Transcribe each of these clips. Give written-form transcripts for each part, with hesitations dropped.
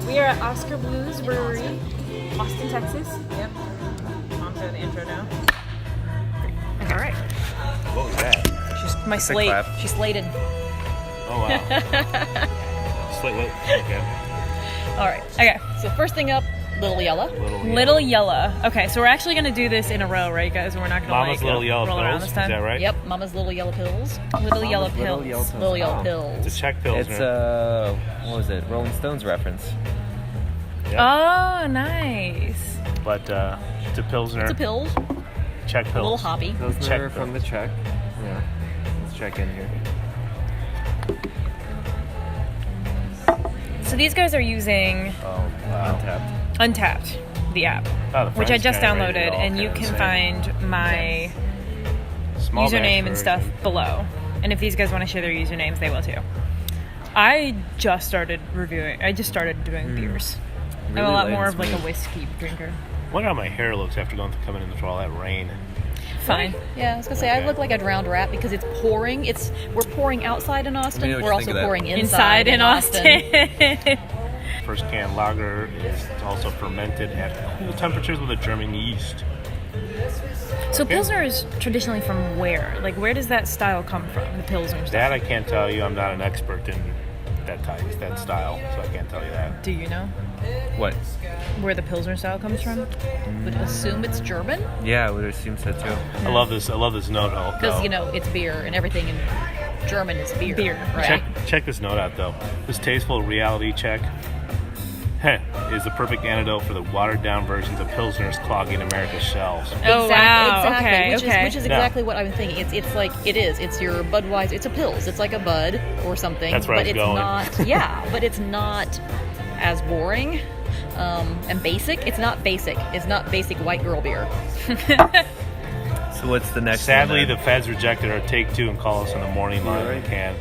We are at Oskar Blues Brewery, Austin, Texas. Yep. On to the intro now. All right. What was that? She's my slate. clap. She slated. Oh, wow. Okay. All right. Okay. So first thing up, Little Yellow. Little Yellow. Okay, so we're actually going to do this in a row, right, guys? We're not going to Mama's Little Yellow roll around Pills. this time. Is that right? Yep. Mama's Little Yellow Pills. Little Yellow Pills. Little Yellow Pills. It's a Czech Pills. It's what was it? Rolling Stones reference. Yep. Oh, nice. But it's a Pilsner. It's a pill. Czech Pills. A little hoppy. Pilsner Czech from the Czech. Yeah. Let's check in here. So these guys are using Oh, wow. Untappd. Untappd, the app, Oh, the which I French just guy rated it downloaded, all and you kinda can the find my Small batch username and version. stuff below. And if these guys want to share their usernames, they will too. I just started doing beers. I'm Really a lot light more and of like a smooth. whiskey drinker. I wonder how my hair looks after coming in through all that rain. Fine. Yeah, I was gonna say I look like a drowned rat because it's pouring. We're pouring outside in Austin. know what We're you think also of that. pouring Inside in Austin. First can lager is also fermented at cool temperatures with a German yeast. So Pilsner is traditionally from where? Like, where does that style come from? The Pilsner stuff. That I can't tell you. I'm not an expert in that style, so I can't tell you that. Do you know What? where the Pilsner style comes from? Would assume it's German Yeah, I would assume so too. I love this note though. because it's beer and everything in German is beer. Beer, right? Check this note out though. This tasteful reality check is the perfect antidote for the watered down versions of Pilsners clogging America's shelves. Oh, wow. Exactly. Okay. Which is exactly what I'm thinking. It's like it is. It's your Budweiser. It's a Pils. It's like a Bud or something. That's where I but was it's going. not. Yeah, but it's not as boring and basic. It's not basic. It's not basic white girl beer. So what's the next Sadly, one? the feds rejected our take two and call us on the morning line when we can.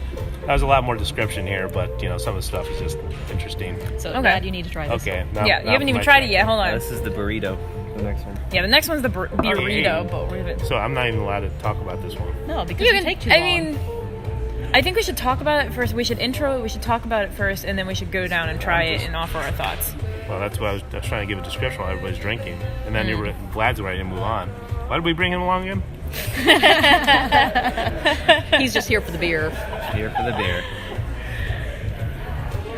There's a lot more description here, but some of the stuff is just interesting. So Okay. glad you need to try this. Okay. Yeah, you haven't even tried it yet. Hold on. This is the burrito. The next one. Yeah, the next one's the burrito, Okay. but we're gonna... So I'm not even allowed to talk about this one. No, because you take too long. I think we should talk about it first. We should intro it. We should talk about it first, and then we should go down and try it and offer our thoughts. Well, that's what I was trying to give a description while everybody's drinking, and then Vlad's ready to move on. Why did we bring him along again? He's just here for the beer. Here for the beer.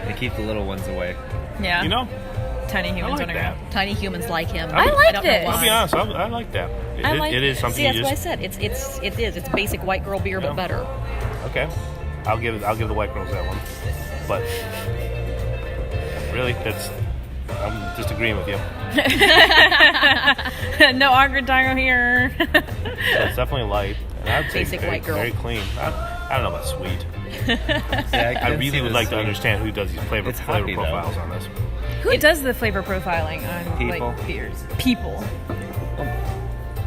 They keep the little ones away. Yeah. Tiny I humans like running that. around. Tiny humans like him. I like don't this. know I'll why. be honest, I like that. It is something See, you that's what I just said. It's basic white girl beer, Yeah. but better. okay. I'll give the white girls that one, but really, I'm just agreeing with you. No awkward tango here. So it's definitely light. And I'd say Basic very, white girl. very clean. I don't know about sweet. Yeah, I really would like to understand who does these flavor It's hoppy, though. profiles on this. Who does the flavor profiling on People. like beers? People.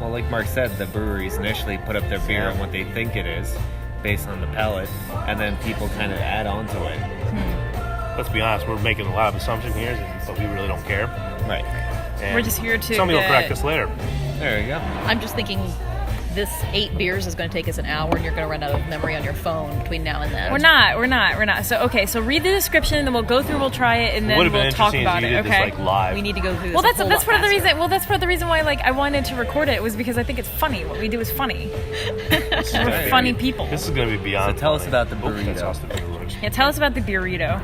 Well, like Mark said, the breweries initially put up their beer on what they think it is, based on the palate, and then people kind of add on to it. Let's be honest, we're making a lot of assumptions here, but we really don't care. Right. And We're just here to somebody will get- correct us later. There you go. I'm just thinking this 8 beers is going to take us an hour, and you're going to run out of memory on your phone between now and then. We're not. So read the description, then we'll go through, we'll try it, and then Would've been we'll talk interesting if about you it. did this, Okay. like, live. We need to go through this. Well, a whole that's lot part of the faster. reason. Well, that's part of the reason why I wanted to record it was because I think it's funny. What we do is funny. We're funny people. This is going to be beyond So tell us funny. about the Oops, that's burrito. Austin Beer Works. Yeah, tell us about the burrito.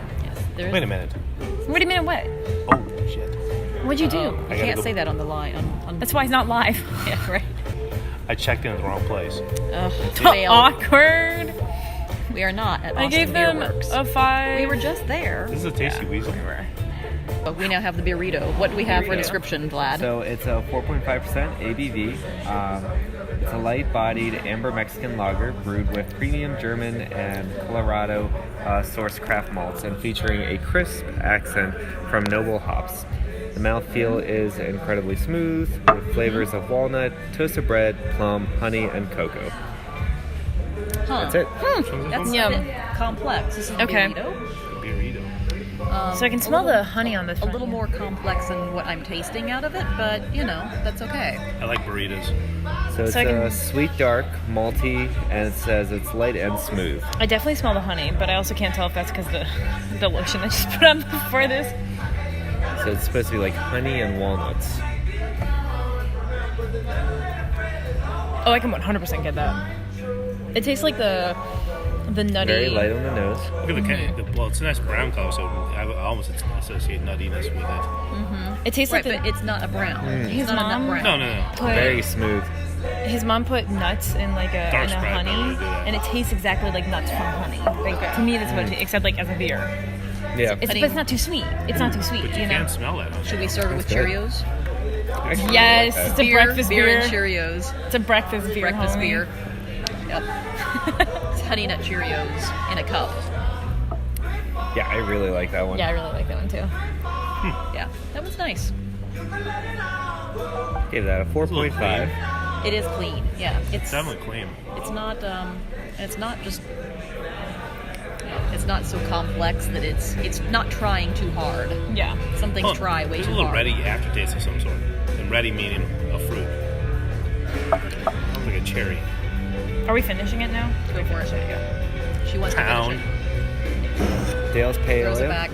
There's- Wait a minute. Wait a minute, what? Oh, shit. What'd you do? You I gotta can't go- say that on the line. On That's why he's not live. yeah, right. I checked in at the wrong place. Fail. Awkward. We are not at I Austin gave Beer them Works. a 5. We were just there, This is a tasty weasel. but we now have the burrito. What do we have for a description, Vlad? So it's a 4.5% ABV. It's a light-bodied amber Mexican lager brewed with premium German and Colorado sourced craft malts and featuring a crisp accent from noble hops. The mouthfeel is incredibly smooth with flavors of walnut, toasted bread, plum, honey, and cocoa. Huh. That's it. That's Yum. a bit complex. This is a Okay. burrito. Burrito. So I can smell the honey on this A one. little more complex than what I'm tasting out of it, but that's okay. I like burritos. So it's So I can- a sweet dark, malty, and it says it's light and smooth. I definitely smell the honey, but I also can't tell if that's because the lotion I just put on before this. So it's supposed to be like honey and walnuts. Oh, I can 100% get that. It tastes like the nutty. Very light on the nose. Look at the can. Well, it's a nice brown color, so I almost associate nuttiness with it. It tastes Right, like but it's not a brown. his It's not a mom. nut brown. No. Very smooth. His mom put nuts in like a Dark in a Sprite, honey, I would do that. and it tastes exactly like nuts from honey. Like to me, that's what it tastes, except like as a beer. Yeah. But it's not too sweet. It's not too sweet, But you you know. can't smell that. Should we serve it with That's good. Cheerios? Actually, Yes, I like it's that. a breakfast beer. and Cheerios. It's a breakfast beer. Breakfast homie. beer. Yep. It's Honey Nut Cheerios in a cup. Yeah, I really like that one. Yeah, I really like that one too. Yeah, that was nice. Gave that a 4.5. It is clean. Yeah, it's Definitely clean. It's not. It's not just. It's not so complex that it's not trying too hard. Yeah. Some things try way There's too a little hard. ready aftertaste of some sort. And ready meaning a fruit. Sounds like a cherry. Are we finishing it now? Go for it. She wants to Pound. finish it. Dale's Pale Throws it Ale. back.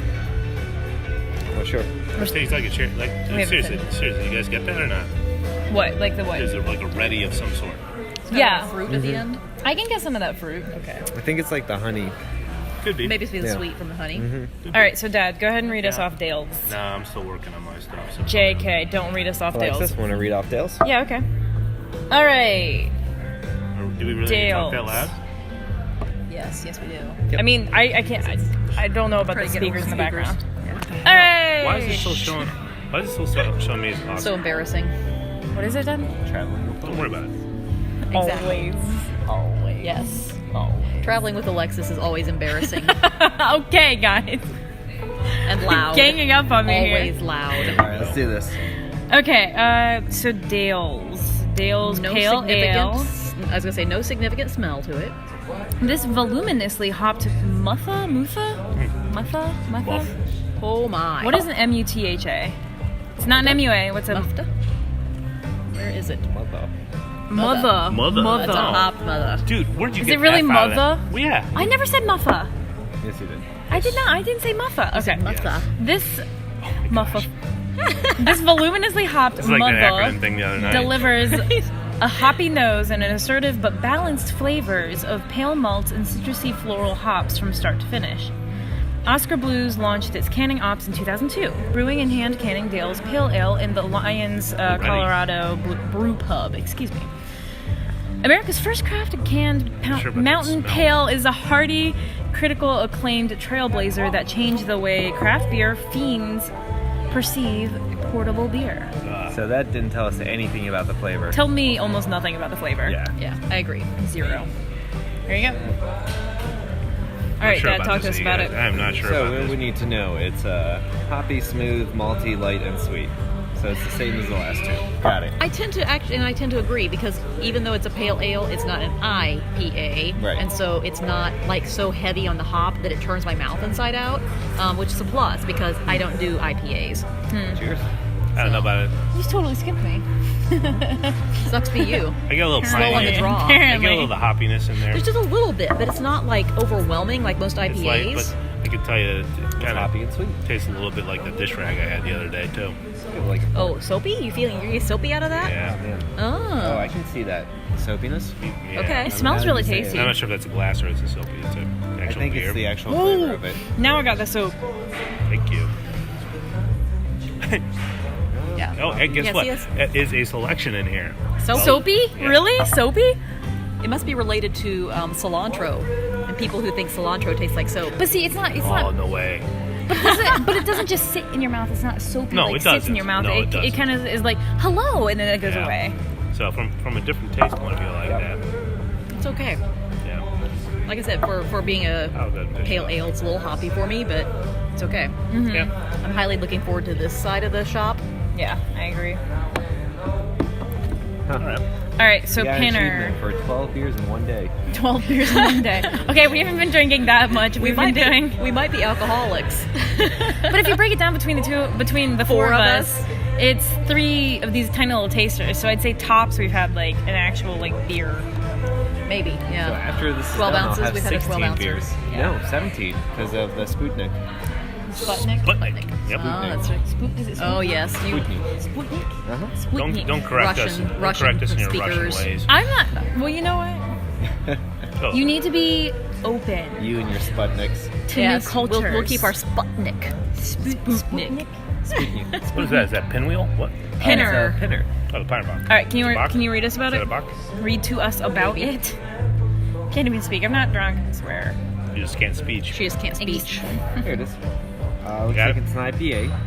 Oh, sure. It tastes like a cherry. Like haven't seriously, finished. you guys get that or not? What? Like the what? Is it like a ready of some sort? It's got Yeah. a fruit at the end. I can get some of that fruit. Okay. I think it's like the honey. Could be. Maybe it's the Yeah. sweet from the honey. Could All right, so Dad, go ahead and read us Yeah. off Dale's. Nah, I'm still working on my stuff. So. JK, don't read us off Alexis, Dale's. want to read off Dale's? Yeah, okay. All right. Or do we really need to talk that Dale's. loud? Yes, we do. I mean, I can't. I don't know about Try the to get over speakers in the speakers. background. All right. Why is it still showing? Why is it still showing me as Oscar? So embarrassing. What is it then? Traveling. Don't worry about it. Exactly. Always. Yes. Always. Traveling with Alexis is always embarrassing Okay, guys. and loud. Ganging up on me Always here. loud. All right, let's do this. Okay, so Dale's No Pale Ale. significant. I was gonna say no significant smell to it. This voluminously hopped Mutha? Muff. Oh my. What is an MUTHA? It's not an MUA. What's a Mufta? Where is it? Mother. mother? Mother. That's a hop mother. Dude, where'd you Is get it really F out of that? mother? Well, yeah. I never said muffa. Yes, you did. I did not. I didn't say muffa. Okay. Mufta. This muffa. This voluminously hopped It's like an acronym mother thing the other night. delivers a hoppy nose and an assertive but balanced flavors of pale malts and citrusy floral hops from start to finish. Oskar Blues launched its canning ops in 2002, brewing and hand canning Dale's Pale Ale in the Lyons, Colorado brew pub. Excuse me. America's first crafted canned Sure, but mountain the smell. pale is a hearty, critical acclaimed trailblazer that changed the way craft beer fiends perceive portable beer. So that didn't tell us anything about the flavor. Tell me almost nothing about the flavor. Yeah. Yeah, I agree. Zero. There you go. All Not right, sure Dad, about talk this, to us you about guys. it. I'm not sure So about what we this. need to know, it's hoppy, smooth, malty, light, and sweet. So it's the same as the last two. Got it. I tend to agree because even though it's a pale ale, it's not an IPA, Right. and so it's not like so heavy on the hop that it turns my mouth inside out, which is a plus because I don't do IPAs. Cheers. I don't know about it. You totally skipped me. Sucks be you. I get a little Slow on the piney. draw. I get a Apparently. little of the hoppiness in there. There's just a little bit, but it's not like overwhelming like most It's IPAs. light, but I can tell you it It's kind hoppy of and sweet. tastes a little bit like the dish rag I had the other day too. Like, Oh, soapy? You getting soapy out of that? Yeah. man. Oh. Oh, I can see that soapiness. Yeah. Okay. It smells really Now you say it. tasty. I'm not sure if that's a glass or it's a soapy. It's an I actual think beer. it's the actual flavor of it. Now I got the soap. Thank you. Yeah. Oh, and guess Yes, what? yes. There is a selection in here. Soapy? Yeah. Really? Soapy? It must be related to cilantro and people who think cilantro tastes like soap. But see, it's not. It's Oh, not. no way. But it doesn't just sit in your mouth. It's not soapy. No, like it sits in doesn't. your mouth. No, it it doesn't. kind of is like hello, and then it goes Yeah. away. So from a different taste point of view, I like that. It's okay. Yeah. Like I said, for being a Oh, good. pale ale, it's a little hoppy for me, but it's okay. Yeah. I'm highly looking forward to this side of the shop. Yeah, I agree. All right. All right, so We got an Pinner, achievement for 12 beers in one day. 12 beers in one day. Okay, we haven't been drinking that much. We've been doing. we might be alcoholics. But if you break it down between the four of us, it's 3 of these tiny little tasters. So I'd say tops we've had like an actual like beer. Maybe, So yeah. after this is 12 done, ounces, I'll have we've had a 16 12 beers. ounces. No, 17 because of the Sputnik. Sputnik. Yep. Oh, that's right. Is it Sputnik? Oh, yes. Sputnik? Uh-huh. Sputnik. Don't correct us. Russian- Don't correct us in your speakers. Russian ways. I'm not. Well, you know what? Oh. You need to be open You and your Sputniks. to Yes, new cultures. we'll keep our Sputnik. Sputnik. What is that? Is that pinwheel? What? Pinner. It's a pinner. Oh, the pine box. All right, can Box? you read us about Is that it? a box? Read to us about it. Can't even speak. I'm not drunk. I swear. You just can't speech. She just can't speak. Here it is. Looks Got like it? it's an IPA.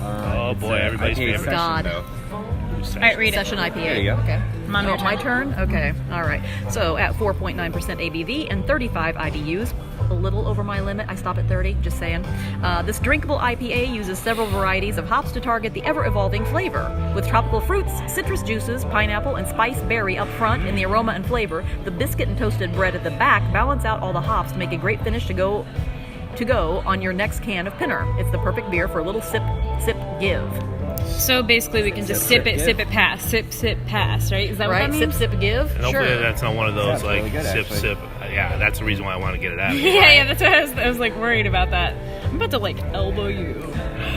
Oh, It's boy, a everybody's IPA favorite. session, God. though. All right, read it. Session IPA. There you go. Okay. Mom, your my turn. turn? Okay. All right. So at 4.9% ABV and 35 IBUs, a little over my limit. I stop at 30, just saying. This drinkable IPA uses several varieties of hops to target the ever-evolving flavor. With tropical fruits, citrus juices, pineapple, and spice berry up front in the aroma and flavor, the biscuit and toasted bread at the back balance out all the hops to make a great finish to go on your next can of Pinner. It's the perfect beer for a little sip, give. So basically, we can just Sip, sip it, pass, sip, pass, right? Is that Right? what that means? Sip, give. And hopefully Sure. that's not one of those Sounds like really good, sip, actually. sip. Yeah, that's the reason why I want to get it out of here. Yeah, that's what I was like worried about that. I'm about to like elbow you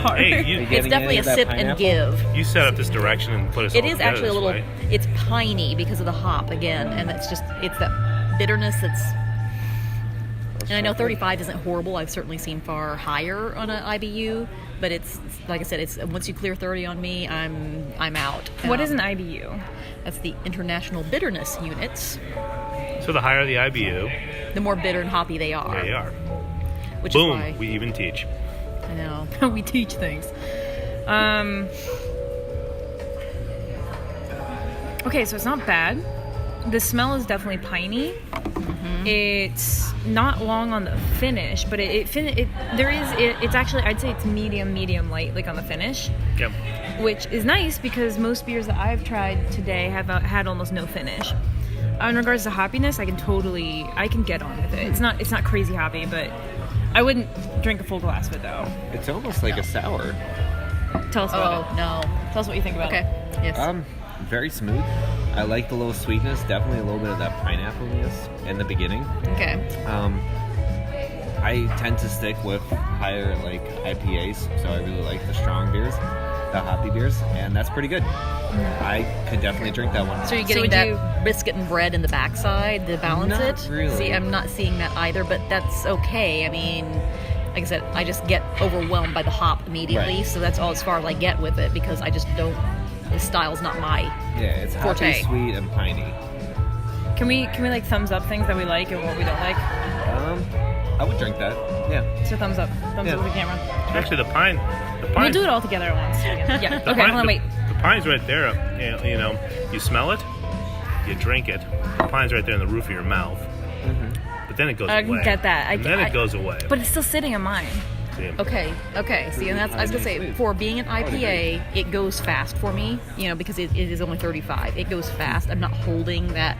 hard. Hey, you, Are you It's getting definitely any a of that sip and pineapple? give. you set up this direction and put us It all is together actually a this little. way. It's piney because of the hop again, and it's that bitterness that's. And I know 35 isn't horrible. I've certainly seen far higher on an IBU, but it's like I said. It's once you clear 30 on me, I'm out. What is an IBU? That's the International Bitterness Units. So the higher the IBU, The more bitter and hoppy they are. there you are. Which Boom, is why we even teach. I know. We teach things. Okay, so it's not bad. The smell is definitely piney. It's not long on the finish, but it's actually, I'd say it's medium light, like on the finish, Yep. which is nice because most beers that I've tried today have had almost no finish. In regards to hoppiness, I can get on with it. It's not crazy hoppy, but I wouldn't drink a full glass of it though. It's almost like a sour. Tell us about Oh no. it. Tell us what you think about Okay. it. Yes. Very smooth. I like the little sweetness. Definitely a little bit of that pineapple-ness in the beginning. Okay. I tend to stick with higher like IPAs, so I really like the strong beers, the hoppy beers, and that's pretty good. I could definitely drink that one. So you're getting would that biscuit and bread in the backside to balance Not it? really. See, I'm not seeing that either, but that's okay. I mean, like I said, I just get overwhelmed by the hop immediately, Right. so that's all as far as I get with it because I just don't. The style's not my. Yeah, it's Forte. hoppy, sweet, and piney. Can we like thumbs up things that we like and what we don't like? I would drink that. Yeah. So thumbs up Yeah. to the camera. Actually, the pine. We'll do it all together at once. Yeah. The Okay. pine- Hold on. Wait. The pine's right there. You know, you smell it, you drink it. The pine's right there in the roof of your mouth. But then it goes I away. can get that. And then it goes away. But it's still sitting in mine. See? Okay. See, and that's I was gonna say for being an IPA, it goes fast for me. You know, because it is only 35. It goes fast. I'm not holding that.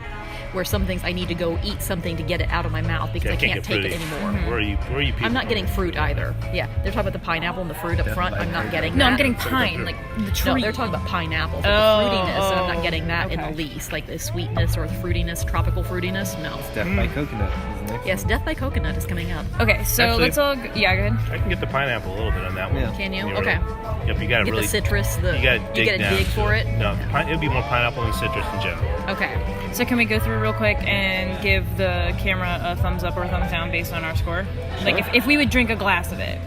Where some things I need to go eat something to get it out of my mouth because Yeah, I can't get take it fruity. anymore. Where are you people? I'm not getting fruit either. Yeah, they're talking about the pineapple and the fruit up front. I'm not getting No, that. I'm getting pine, like the tree. No, they're talking about pineapple. But Oh, the fruitiness, and I'm not getting that in okay. the least. Like the sweetness or the fruitiness, tropical fruitiness. No. Death by Coconut is next. Yes, Death by Coconut is coming up. Okay, so Actually- let's all. Yeah, go ahead. I can get the pineapple a little bit on that one. Yeah. Can you? Yeah, Okay. really- Yep, you gotta Get really the citrus. You gotta dig get a down dig to for it. No, it would be more pineapple than citrus in general. Okay. So can we go through real quick and give the camera a thumbs up or a thumbs down based on our score? Like if we would drink a glass of it.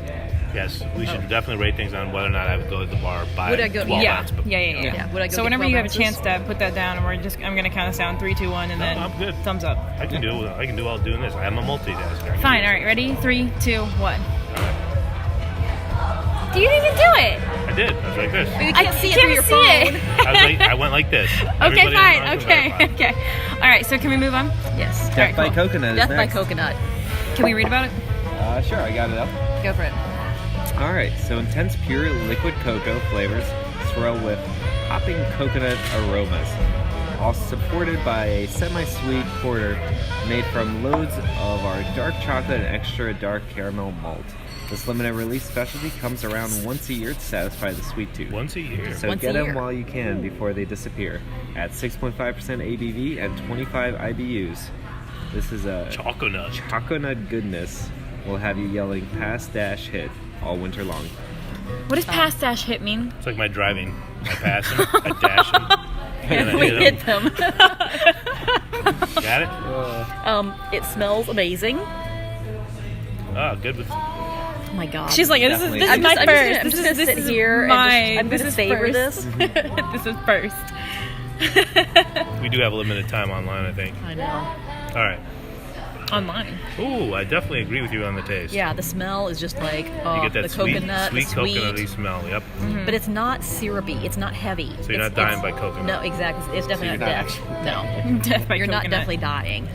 Yes, we should definitely rate things on whether or not I would go to the bar, buy Would I go- 12 Yeah. ounce. But Yeah. Yeah, would I go So get whenever 12 you have a ounces? chance to put that down, I'm gonna count us down 3, 2, 1, and then I'm good. thumbs up. I can do all doing this. I'm a multitasker. Fine. All right. Ready? 3, 2, 1. You didn't even do it. I did. I was like this. But you can't see it through your see phone. it. I went like this. Okay, Everybody fine. online was Okay, like, okay. All right. So can we move on? Yes. All right, Death by cool. Coconut is Death by next. Coconut. Can we read about it? Sure, I got it up. Go for it. All right, so intense pure liquid cocoa flavors swirl with hopping coconut aromas, all supported by a semi-sweet porter made from loads of our dark chocolate and extra dark caramel malt. This limited release specialty comes around once a year to satisfy the sweet tooth. Once a year. So Once a get them year. while you can before they disappear. At 6.5% ABV and 25 IBUs. This is a Chocolate. chocolate goodness. Will have you yelling pass dash hit. all winter long. What does pass dash hit mean? It's like my driving. I pass him, I dash him, and then I We hit hit him. them. Got it? It smells amazing. Oh, good with. Oh my god. She's like, this is Definitely. my I'm first. just This gonna is sit here and mine. I'm This gonna is savor first. this. This is first. We do have a limited time online, I think. I know. All right. Online. Ooh, I definitely agree with you on the taste. Yeah, the smell is just like You get that the sweet, coconut, sweet the sweet, coconutty smell. Yep. but it's not syrupy. It's not heavy. So you're not dying by coconut. No, exactly. It's definitely you're not not death. No, Death by you're not coconut. definitely dying.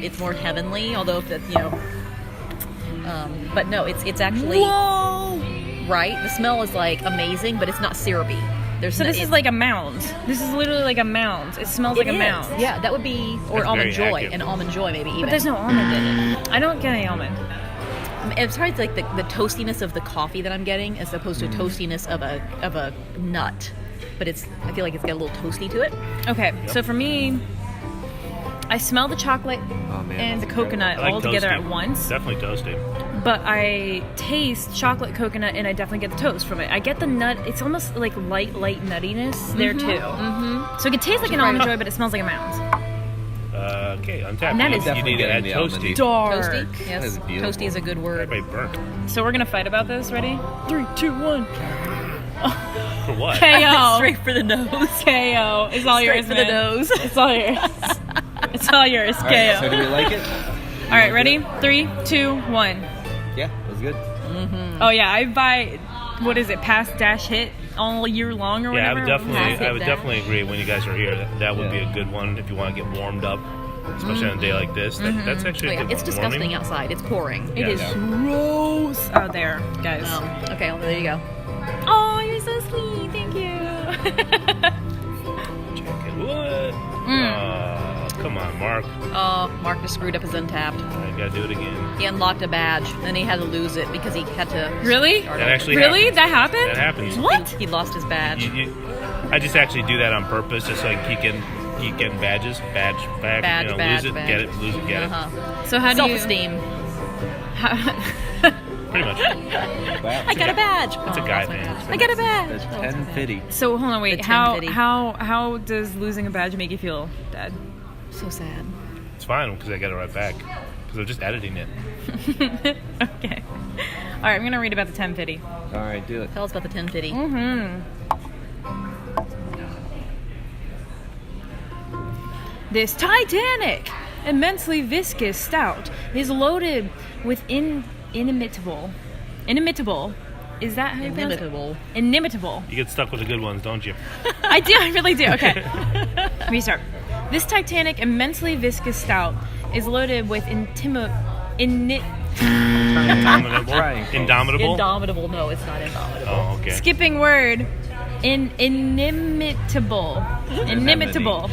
It's more heavenly, although that but no, it's actually Whoa! right. The smell is like amazing, but it's not syrupy. So this is like a mound. This is literally like a mound. It smells like a mound. Yeah, that would be or That's almond very joy, accurate. an almond joy maybe even. But there's no almond in it. I don't get any almond. It's probably like the toastiness of the coffee that I'm getting, as opposed to toastiness of a nut. But I feel like it's got a little toasty to it. Okay, so for me, I smell the chocolate Oh, man, and the that's coconut I like all together toasty. at once. Definitely toasty. But I taste chocolate coconut and I definitely get the toast from it. I get the nut. It's almost like light nuttiness there too. Mm-hmm. So it could taste like an almond joy, but it smells like a mound. Okay, Untappd. And that is you need to add definitely getting toasty. the Dark. Toasty? Yes. That is beautiful. Toasty is a good word. Everybody burnt. So we're gonna fight about this. Ready? 3, 2, 1. For what? KO. Straight for the nose. KO. It's all Straight yours, for the man. nose. It's all yours. It's all yours. All right, so KO. do we like it? All right, ready? 3, 2, 1. Yeah, it was good. Oh yeah, I buy. What is it? Pass dash hit all year long or Yeah, I whatever. would Pass definitely hit dash. agree when you guys are here. That would be Yeah. a good one if you want to get warmed up, especially on a day like this. That's actually a Yeah, good it's one. disgusting Warming. outside. It's pouring. It is Yeah. gross out there, guys. Okay, well, there you go. Oh, you're so sweet. Thank you. What? Oh, come on, Mark. Oh, Mark just screwed up his Untappd. I gotta do it again. He unlocked a badge, then he had to lose it because he had to. Really? start That over. actually Really? happens. That happened? That happens. What? He lost his badge. I just actually do that on purpose, just so I can keep getting badges, badge, Badge, lose badge, it, badge. get it, lose it, get Uh-huh. So how do you? Self-esteem. it. Pretty much. Wow. I got a badge. It's a Oh, guy lost my thing. badge. I got a badge. That's Oh, lost my badge. 1050. So hold on, wait. The How 1050. how does losing a badge make you feel, Dad? So sad. It's fine because I got it right back. Because I'm just editing it. Okay. All right, I'm gonna read about the 1050. All right, do it. Tell us about the 1050. This Titanic, immensely viscous stout is loaded with inimitable. Is that how you pronounce it? Inimitable. Inimitable. You get stuck with the good ones, don't you? I do. I really do. Okay. Restart. This Titanic, immensely viscous stout is loaded with Indomitable. Trying, folks. Indomitable. Indomitable. No, it's not indomitable. Oh, okay. skipping word. Inimitable. Inimitable.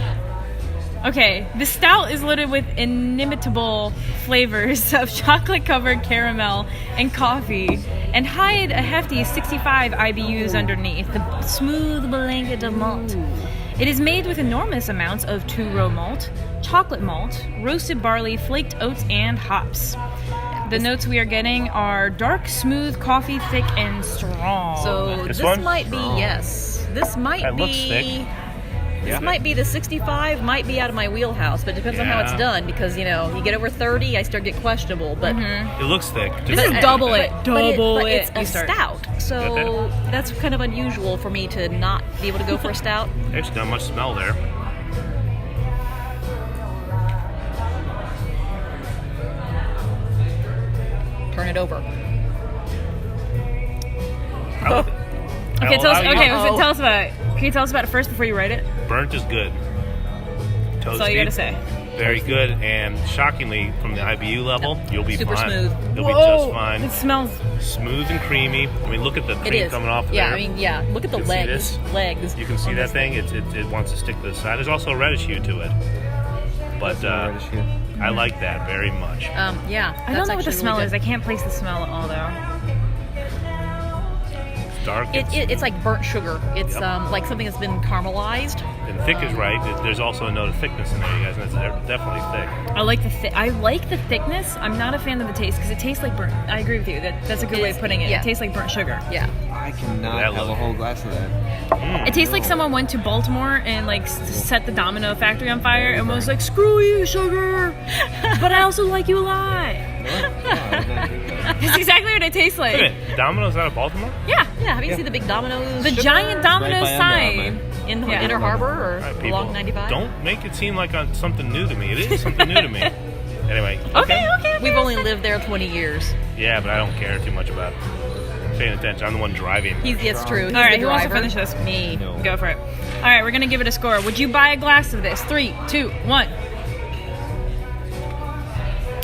Okay, the stout is loaded with inimitable flavors of chocolate-covered caramel and coffee, and hide a hefty 65 IBUs underneath the smooth blanket of malt. It is made with enormous amounts of two-row malt, chocolate malt, roasted barley, flaked oats, and hops. The notes we are getting are dark, smooth, coffee, thick, and strong. So This this one? might be yes. This might That be. looks thick. This might be the 65. Might be out of my wheelhouse, but it depends on how it's Yeah. done. Because you get over 30, I start to get questionable. But It looks thick. This is double it. Double but it. it's a You start. stout, so that's kind of unusual for me to not be able to go for a stout. There's not much smell there. Turn it over. Okay, tell us. Okay, Uh-oh. tell us about it. Can you tell us about it first before you write it? Burnt is good. Toasty, That's all you gotta say. Very good, and shockingly, from the IBU level, you'll be Super fine. smooth. You'll be just fine. It smells. Smooth and creamy. I mean, look at the It cream is. coming off Yeah, there. I mean, yeah. Look at the You can see legs. this? Legs. You can see on that this thing. It wants to stick to the side. There's also a reddish hue to it, but Reddish hue. I like that very much. Yeah. I don't know what the smell is. I can't place the smell at all, though. dark. It's like burnt sugar. It's Yep. like something that's been caramelized. And thick is right. There's also a note of thickness in there, you guys. And it's definitely thick. I like the thickness. I'm not a fan of the taste because it tastes like burnt. I agree with you. That's a good way of putting it. Yeah. It tastes like burnt sugar. Yeah. I cannot That have a look. whole glass of that. It tastes like someone went to Baltimore and like set the Domino factory on fire and was like, "Screw you, sugar, but I also like you a lot." That's exactly what it tastes like. Wait a minute, Domino's out of Baltimore? Yeah, Yeah. Have you seen the big Domino's? the sugar giant Domino Right by Under sign. Armour. in Yeah. Inner Harbor or All right, people, along 95? don't make it seem like something new to me. It is something new to me. Anyway. Okay. We've only lived there 20 years. Yeah, but I don't care too much about paying attention. I'm the one driving. It's true. He's All right, the who wants to driver. finish this? Me. No. Go for it. All right, we're gonna give it a score. Would you buy a glass of this? 3, 2, 1.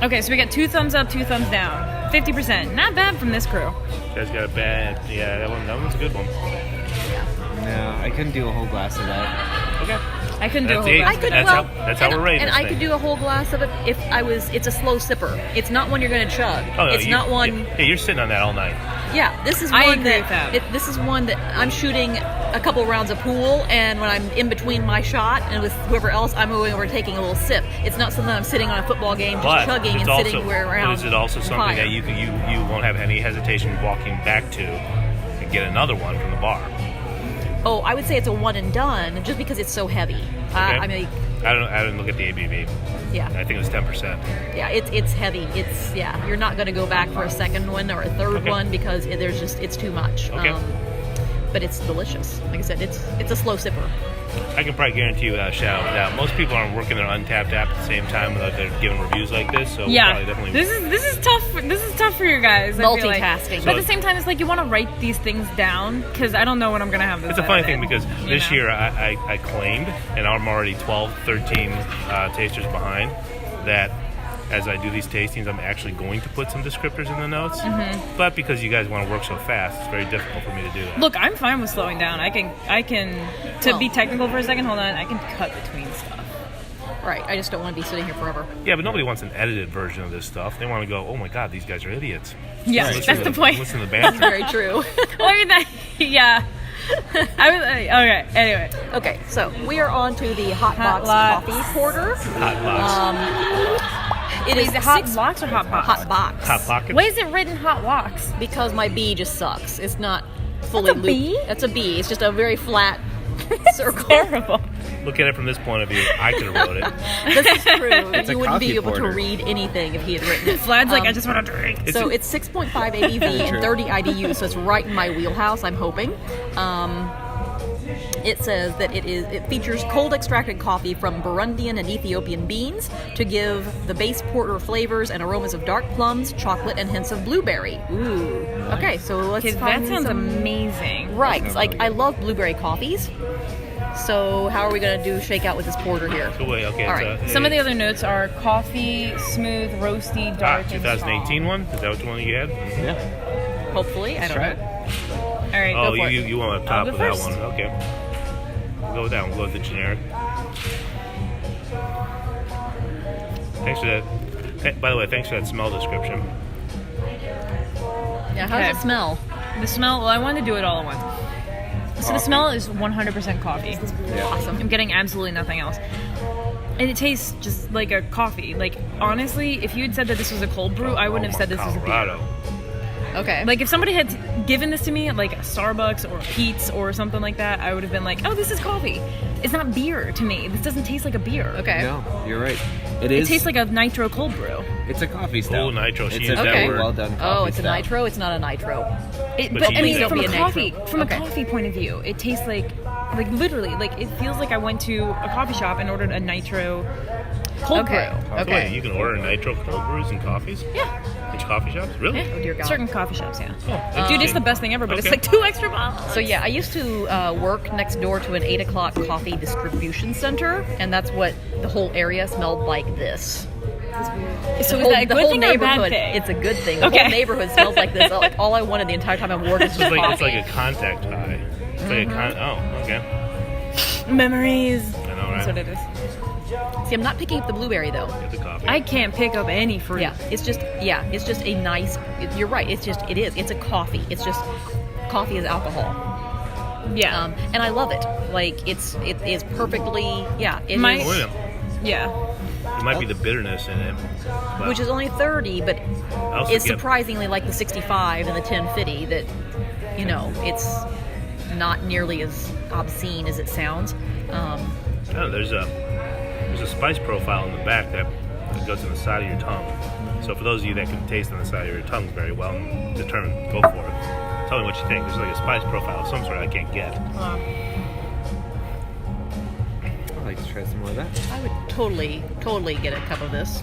Okay, so we got 2 thumbs up, 2 thumbs down. 50%. Not bad from this crew. You guys got a bad. Yeah, that one's a good one. No, I couldn't do a whole glass of that. Okay. I couldn't do a That's whole it. glass. I could. That's well, how we're rating And this I thing. could do a whole glass of it if I was. It's a slow sipper. It's not one you're going to chug. Oh, no, it's not one. Yeah, you're sitting on that all night. Yeah, this is I one agree that, with that. this is one that I'm shooting a couple rounds of pool, and when I'm in between my shot and with whoever else, I'm going over taking a little sip. It's not something I'm sitting on a football game just But chugging it's and also, sitting where around. but is it also something fire. that you won't have any hesitation walking back to and get another one from the bar? Oh, I would say it's a one and done, just because it's so heavy. I mean, I didn't look at the ABV. yeah, I think it was 10%. yeah, it's heavy. It's you're not going to go back for a second one or a third Okay. one because it's too much. Okay. But it's delicious. Like I said, it's a slow sipper. I can probably guarantee you without a shadow of a doubt. Most people aren't working their Untappd app at the same time that they're giving reviews like this, so we'll Yeah, probably definitely. this is tough. This is tough for you guys. I feel like. Multitasking. But at the same time, it's like you want to write these things down because I don't know when I'm gonna have this. It's a funny thing edited, because you this know? year I claimed, and I'm already 12, 13 tasters behind, that as I do these tastings, I'm actually going to put some descriptors in the notes. Mm-hmm. But because you guys want to work so fast, it's very difficult for me to do that. Look, I'm fine with slowing down. I can. To be technical for a second, hold on. I can cut between stuff. Right. I just don't want to be sitting here forever. Yeah, but nobody wants an edited version of this stuff. They want to go, oh my god, these guys are idiots. Yeah, Listen that's to the point. Listen to the That's banter. very true. Well, I mean, yeah. I was okay. Anyway, Okay, so we are on to the Hot Box Lots. Coffee Porter. Hot box. It is is it hot six- box or hot box? Hot Box. Hot pockets. Why is it written hot box? Because my B just sucks. It's not fully That's a looped. B? That's a B. It's just a very flat circle. Terrible. Look at it from this point of view. I could have wrote it. This is true. It's a You wouldn't be coffee able porter. to read anything if he had written it. Vlad's like, I just want to drink. So it's 6.5 ABV and 30 IBU, so it's right in my wheelhouse, I'm hoping. It says that it features cold extracted coffee from Burundian and Ethiopian beans to give the base porter flavors and aromas of dark plums, chocolate, and hints of blueberry. Ooh. Okay, so let's Because find that sounds some... amazing. Right, it's like I love blueberry coffees. So how are we going to do shake out with this porter here? So wait, okay. All right. Some of the other notes are coffee, smooth, roasty, dark, and 2018 one? Is that what the one you had? Yeah. Hopefully, I Let's don't try know. it. All right, Oh, go for it. you want up top I'll go with that first. one. Okay. We'll go with that one. We'll go with the generic. Thanks for that. By the way, thanks for that smell description. Yeah, how Okay. does it smell? The smell. Well, I wanted to do it all at once. So the smell is 100% coffee. Awesome. I'm getting absolutely nothing else. And it tastes just like a coffee. Like, honestly, if you had said that this was a cold brew, I wouldn't have said this was a beer. Colorado. Okay. Like, if somebody had given this to me at, like, a Starbucks or Pete's or something like that, I would have been like, oh, this is coffee. It's not beer to me. This doesn't taste like a beer. Okay. No, you're right. It It is. tastes like a nitro cold brew. It's a coffee stout. Oh, nitro. She It's used a that very word. well done coffee Oh, it's a stout. nitro? It's not a nitro. It, But but she I mean, used from that. a Be a coffee, nitro. from Okay. a coffee point of view, it tastes like literally, like it feels like I went to a coffee shop and ordered a nitro cold Okay. brew. So Okay. wait, you can order nitro cold brews and coffees? Yeah. Which coffee shops? Really? Oh, dear God. Certain coffee shops, yeah. Oh, Dude, it's the best thing ever, but it's Okay. like 2 extra bottles. So yeah, I used to work next door to an 8 o'clock coffee distribution center, and that's what the whole area smelled like this. So The is that a the good whole thing or a bad neighborhood, thing? it's a good thing. The Okay. whole neighborhood smells like this. Like, all I wanted the entire time I'm working is just It's coffee. like a contact high. It's like a oh, okay. Memories. I know, That's what right? it is. See, I'm not picking up the blueberry though. Get the coffee. I can't pick up any fruit. Yeah, it's just a nice. You're right. It's a coffee. It's just coffee is alcohol. Yeah. And I love it. Like it is perfectly It My- is- Oh, yeah. Yeah. It might be the bitterness in it. But which is only 30, but also is get- surprisingly like the 65 and the 1050 that, it's not nearly as obscene as it sounds. No, there's a spice profile in the back that goes in the side of your tongue. So for those of you that can taste on the side of your tongue very well and determine, go for it. Tell me what you think. There's like a spice profile of some sort I can't get. I'd like to try some more of that. I would totally get a cup of this.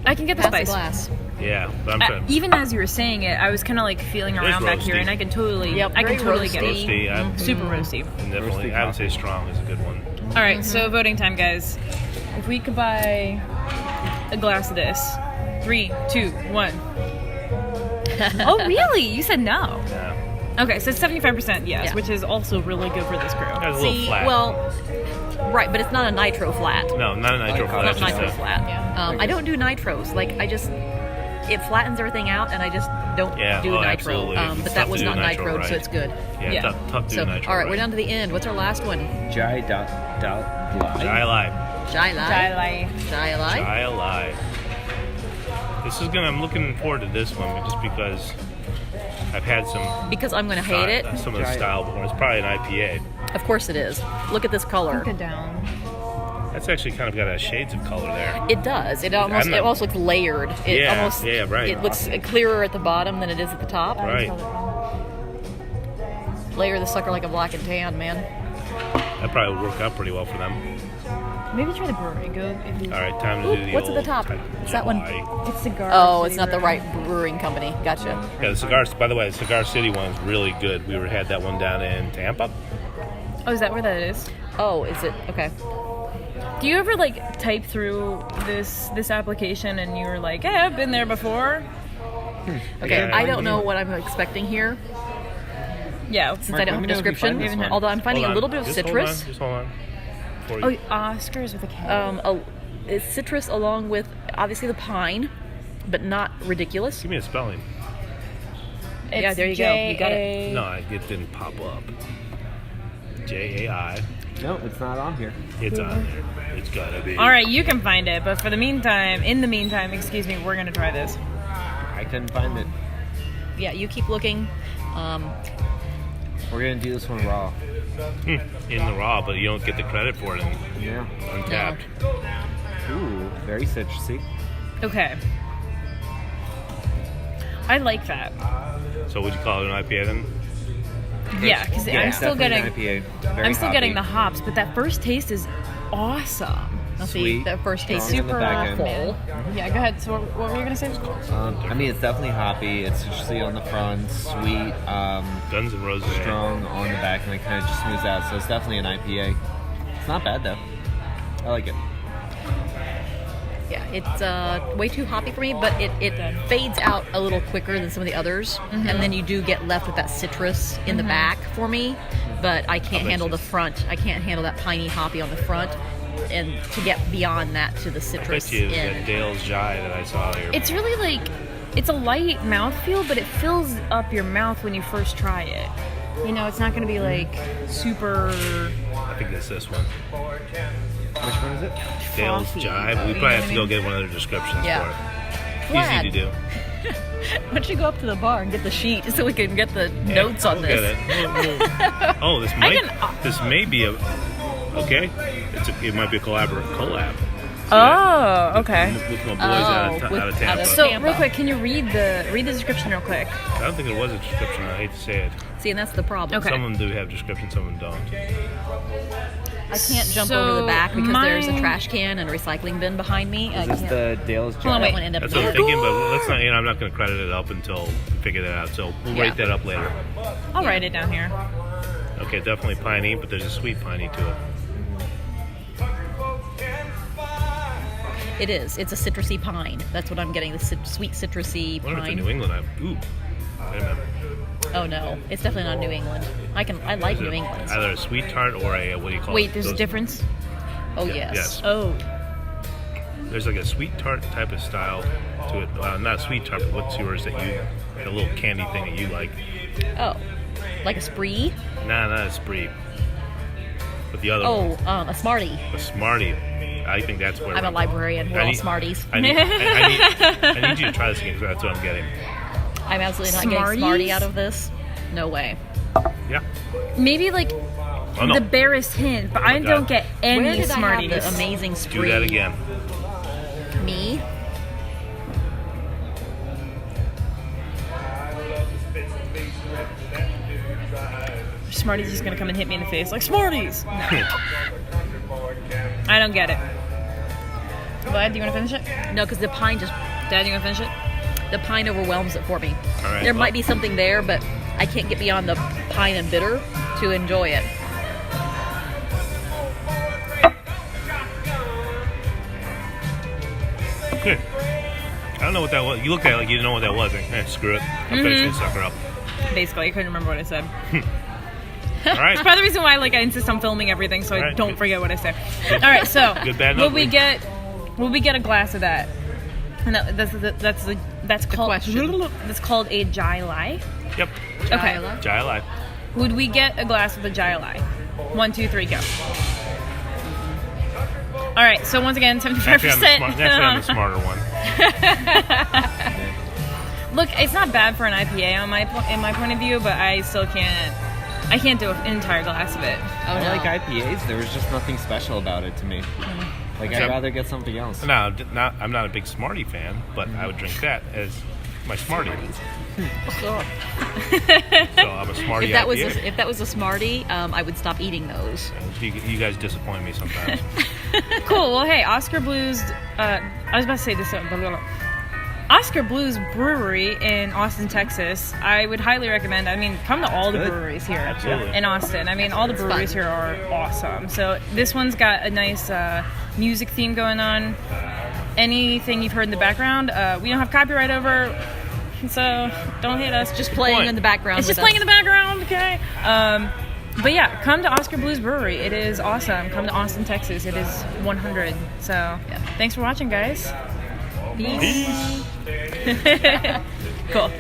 I can get the Pass the spice. glass. Yeah, but I'm trying. Even as you were saying it, I was kind of like feeling around back here, roasty. and I can totally, Yep, I can very totally get it. Roasty. Super roasty. Definitely. I would say strong is a good one. All right, so voting time, guys. If we could buy a glass of this, 3, 2, 1. Oh, really? You said no. Yeah. Okay, so 75% yes, Yeah. which is also really good for this crew. That was a little flat. well, right, but it's not a nitro flat. No, not a nitro flat. Not It's just nitro a, flat. Yeah. I don't do nitros. Like it flattens everything out, and I just don't do nitro. absolutely. It's But tough that to was do not nitro nitro, right. so it's good. Yeah, Yeah. tough to So, do nitro. all right, we're down to the end. What's our last one? Jai Dal Jai Alive. Jai Lai. Jai Lai. Jai Alive. I'm looking forward to this one just because I've had some. Because I'm going to hate it. Some of the style before. It's probably an IPA. Of course it is. Look at this color. Look it down. That's actually kind of got a shades of color there. It does. It almost looks layered. It Yeah, almost, yeah, right. It looks clearer at the bottom than it is at the top. Right. Layer the sucker like a black and tan, man. That probably would work out pretty well for them. Maybe try the brewery. Go. If you, All right, time to do the What's at the old top? type Is that one? Jai. It's cigar. Oh, City it's not the Brewery. right brewing company. Gotcha. Yeah, the cigars. By the way, the Cigar City one's really good. We had that one down in Tampa. Oh, is that where that is? Oh, is it? Okay. Do you ever like type through this application and you were like, "Hey, I've been there before." Okay, Yeah, I don't know what I'm expecting here Yeah. since Mark, I don't let have me a know if you description. find this one. Although I'm finding Hold a on. little bit of Just citrus. Just hold on. Before Oh, you- Oscars with a K. It's citrus along with obviously the pine, but not ridiculous. Give me a spelling. Yeah, there you go. You got it. No, it didn't pop up. Jai. No, it's not on here. It's on there. It's gotta be. All right, you can find it, but in the meantime, we're gonna try this. I couldn't find it. Yeah, you keep looking. We're gonna do this one raw. In the raw, but you don't get the credit for it in Yeah. Untappd. Ooh, very citrusy. Okay. I like that. So would you call it an IPA then? Yeah, because Yeah, I'm it's still definitely getting, an IPA. Very I'm still getting the hoppy. hops, but that first taste is awesome. Let's see. Sweet. That first taste Strong is on the super back end. full. Yeah, go ahead. So what were you gonna say? I mean, it's definitely hoppy. It's citrusy on the front, sweet, Guns and Roses. strong on the back, and it kind of just smooths out. So it's definitely an IPA. It's not bad though. I like it. Yeah, it's way too hoppy for me, but it fades out a little quicker than some of the others, and then you do get left with that citrus in the back for me. But I can't bet handle you- the front. I can't handle that piney hoppy on the front, and to get beyond that to the I citrus bet you that in. Dale's Jai that I saw here. It's really like, it's a light mouthfeel, but it fills up your mouth when you first try it. You know, it's not gonna be like super. I think it's this one. Which one is it? Dale's Frothy. Jai. We You probably know have what to I go mean? get one of their descriptions Yeah. for it. Vlad. Easy to do. Why don't you go up to the bar and get the sheet so we can get the Yeah, notes on we'll get this? it. Oh, this can- may be a. Okay, it might be a collab. Oh, okay. With my boys out of with- Tampa. out of- So Tampa. real quick, can you read the description real quick? I don't think there was a description. I hate to say it. See, and that's the problem. Okay. Some of them do have descriptions, some of them don't. I can't jump So over the back because there's a my- trash can and a recycling bin behind me. I Is this can't. the Dale's Hold on, Jai? wait. One end up That's in what I'm there. thinking, but let's not. I'm not going to credit it up until we figure that out. So we'll Yeah. rate that up later. I'll write it down here. Okay, definitely piney, but there's a sweet piney to it. It is. It's a citrusy pine. That's what I'm getting. The sweet citrusy I wonder if in pine. New England, ooh, wait a minute. Oh no, it's definitely not New England. I like Is New it England. either a sweet tart or a what do you call it? Wait, there's a Those- difference? Oh Yeah, yes. yes. Oh. There's like a sweet tart type of style to it. Not sweet tart, but what's yours that you, the little candy thing that you like? Oh, like a spree? Nah, not a spree. But the other Oh, one. a Smartie. A Smartie. I think that's where I'm a librarian. We're all Smarties. I need you to try this again because that's what I'm getting. I'm absolutely not Smarties? getting Smartie out of this. No way. Yeah. Maybe like Oh, no. the barest hint, but I God. don't get any Where did Smarties. I have the amazing spree? Do that again. Me? Smarties just gonna come and hit me in the face like Smarties. No, I don't get it. Vlad, do you want to finish it? No, because the pine just... Dad, do you want to finish it? The pine overwhelms it for me. All right, There well. might be something there, but I can't get beyond the pine and bitter to enjoy it. Good. I don't know what that was. You looked at it like you didn't know what that was. Screw it. I'm finishing this sucker up. Basically, I couldn't remember what I said. All right. It's part of the reason why I insist on filming everything so I All right, don't good. forget what I say. All right, so Good, bad, and will we ugly. get a glass of that? No, that's called question. that's called a Jai Lai. Yep. Okay. Jai Alive. Would we get a glass of the Jai Lai? 1, 2, 3, go. All right. So once again, 75%. Actually, I'm the smarter one. Look, it's not bad for an IPA in my point of view, but I still can't. I can't do an entire glass of it. Oh, I no. like IPAs. There was just nothing special about it to me. Like, I'd Yep. rather get something else. Now, I'm not a big Smartie fan, but I would drink that as my Smartie. So I'm a Smartie If that was IPA. if that was a Smartie, I would stop eating those. You guys disappoint me sometimes. Cool. Well, hey, Oskar Blues. I was about to say this. Blah, blah, blah. Oskar Blues Brewery in Austin, Texas. I would highly recommend. I mean, come to all the good. breweries here Absolutely. in Austin. I mean, all the It's breweries fun. here are awesome. So this one's got a nice music theme going on. Anything you've heard in the background, we don't have copyright over, so don't hit us. Just playing point. in the background. It's just with playing in us. the background, okay? But yeah, come to Oskar Blues Brewery. It is awesome. Come to Austin, Texas. It is 100. So thanks for watching, guys. Peace. Cool.